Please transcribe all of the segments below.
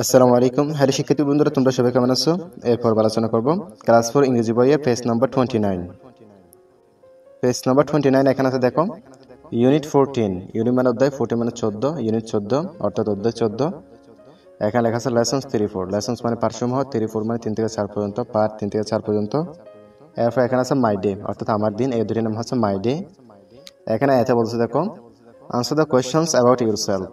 আসসালামু আলাইকুম। হ্যালো শিক্ষার্থী বন্ধুরা, তোমরা সবাই কেমন আছো? এরপর আলোচনা করব ক্লাস 4 ইংরেজি বইয়ের পেজ নাম্বার 29। পেজ নাম্বার 29 এখানে আছে, দেখো ইউনিট 14। ইউনিট মানে অধ্যায়, 14 মানে 14, ইউনিট 14 অর্থাৎ অধ্যায় 14। এখানে লেখা আছে লেসন্স 34। লেসন্স মানে পাঠসমূহ, 34 মানে 3 থেকে 4 পর্যন্ত, পার্ট 3 থেকে 4 পর্যন্ত। এরপর এখানে আছে মাই ডে অর্থাৎ আমার দিন, এই দুটির নাম হচ্ছে মাই ডে। এখানে এতে বলছে, দেখো answer the questions about yourself.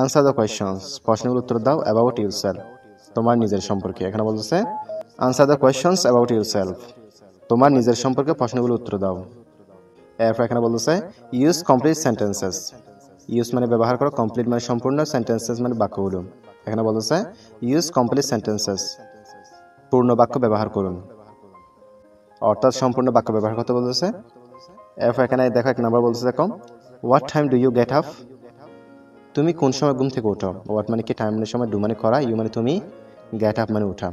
Answer the questions, প্রশ্নগুলোর উত্তর দাও, অ্যাবাউট ইউরসেলফ তোমার নিজের সম্পর্কে। এখানে বলতেছে answer the questions about yourself, তোমার নিজের সম্পর্কে প্রশ্নগুলোর উত্তর দাও। এরপর এখানে বলতেছে ইউজ কমপ্লিট সেন্টেন্সেস। ইউজ মানে ব্যবহার করো, কমপ্লিট মানে সম্পূর্ণ, সেন্টেন্সেস মানে বাক্যগুলো। এখানে বলতেছে ইউজ কমপ্লিট সেন্টেন্সেস, পূর্ণ বাক্য ব্যবহার করুন, অর্থাৎ সম্পূর্ণ বাক্য ব্যবহার করতে বলতেছে। এরপর এখানে দেখো এক নাম্বার বলতেছে, দেখো what time do you get up. তুমি কোন সময় ঘুম থেকে ওঠো। হোয়াট মানে কি, টাইম মানে সময়, ডু মানে করা, ইউ মানে তুমি, গেট আপ মানে ওঠা।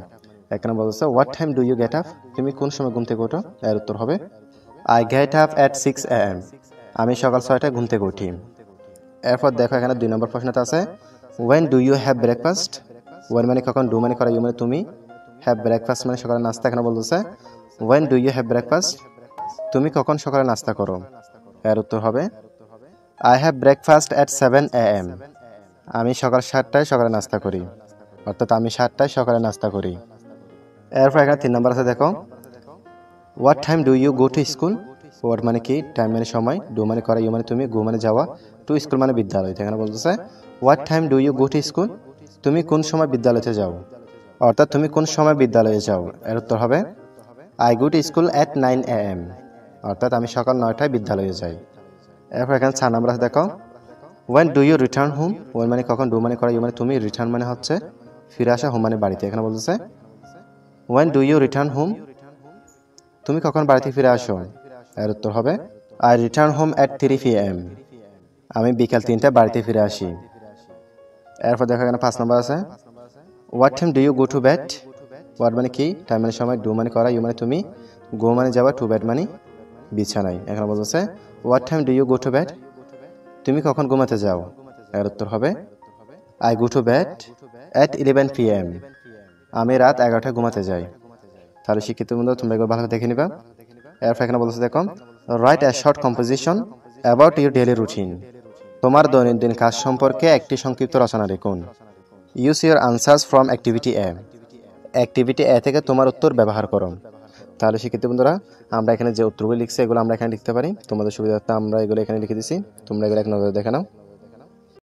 এখানে বলতেছে what time do you get up, তুমি কোন সময় ঘুম থেকে ওঠো। এর উত্তর হবে I get up at 6 AM, আমি সকাল 6টায় ঘুম থেকে উঠি। এরপর দেখো এখানে 2 নম্বর প্রশ্নটা আছে when do you have breakfast. When মানে কখন, ডু মানে করা, ইউ মানে তুমি, হ্যাভ ব্রেকফাস্ট মানে সকালে নাস্তা। এখানে বলতেছে when do you have breakfast, তুমি কখন সকালে নাস্তা করো। এর উত্তর হবে I have breakfast at 7 AM, আমি সকাল 7টায় সকালে নাস্তা করি, অর্থাৎ আমি 7টায় সকালে নাস্তা করি। এরপর এখানে 3 নম্বর আছে, দেখো what time do you go to school. What মানে কি, টাইম মানে সময়, ডু মানে করা, ইউ মানে তুমি, গো মানে যাওয়া, টু স্কুল মানে বিদ্যালয়। এখানে বলতেছে what time do you go to school, তুমি কোন সময় বিদ্যালয়ে যাও, অর্থাৎ তুমি কোন সময় বিদ্যালয়ে যাও। এর উত্তর হবে I go to school at 9 AM, অর্থাৎ আমি সকাল 9টায় বিদ্যালয়ে যাই। এরপর এখানে 4 নম্বর আছে, দেখো when do you return home. When মানে কখন, ডু মানে করা, ইউ মানে তুমি, রিটার্ন মানে হচ্ছে ফিরে আসা, হোম মানে বাড়িতে। এখানে বলতেছে when do you return home, তুমি কখন বাড়িতে ফিরে আসো। এর উত্তর হবে I return home at 3 PM, আমি বিকাল 3টায় বাড়িতে ফিরে আসি। এরপর দেখো এখানে 5 নম্বর আছে what time do you go to bed. What মানে কি, টাইম মানে সময়, ডু মানে করা, ইউ মানে তুমি, গো মানে যাওয়া, টু বেড মানে বিছানায়। এখানে বলতেছে what time do you go to bed, তুমি কখন ঘুমাতে যাও। এর উত্তর হবে I go to bed at 11 PM, আমি রাত 11টায় ঘুমাতে যাই। তাহলে শিক্ষিত বন্ধু, তোমরা এগুলো ভালো দেখে নিবা। এরপর এখানে বলতেছে, দেখো write a short composition about your daily routine, তোমার দৈনন্দিন কাজ সম্পর্কে একটি সংক্ষিপ্ত রচনা লিখুন। Use your answers from activity A, activity A থেকে তোমার উত্তর ব্যবহার করো। তাহলে শিক্ষিত বন্ধুরা, আমরা এখানে যে উত্তরগুলো লিখছি এগুলো আমরা এখানে লিখতে পারি। তোমাদের সুবিধার্থে আমরা এগুলো এখানে লিখে দিছি, তোমরা এগুলো এক নজরে দেখে নাও।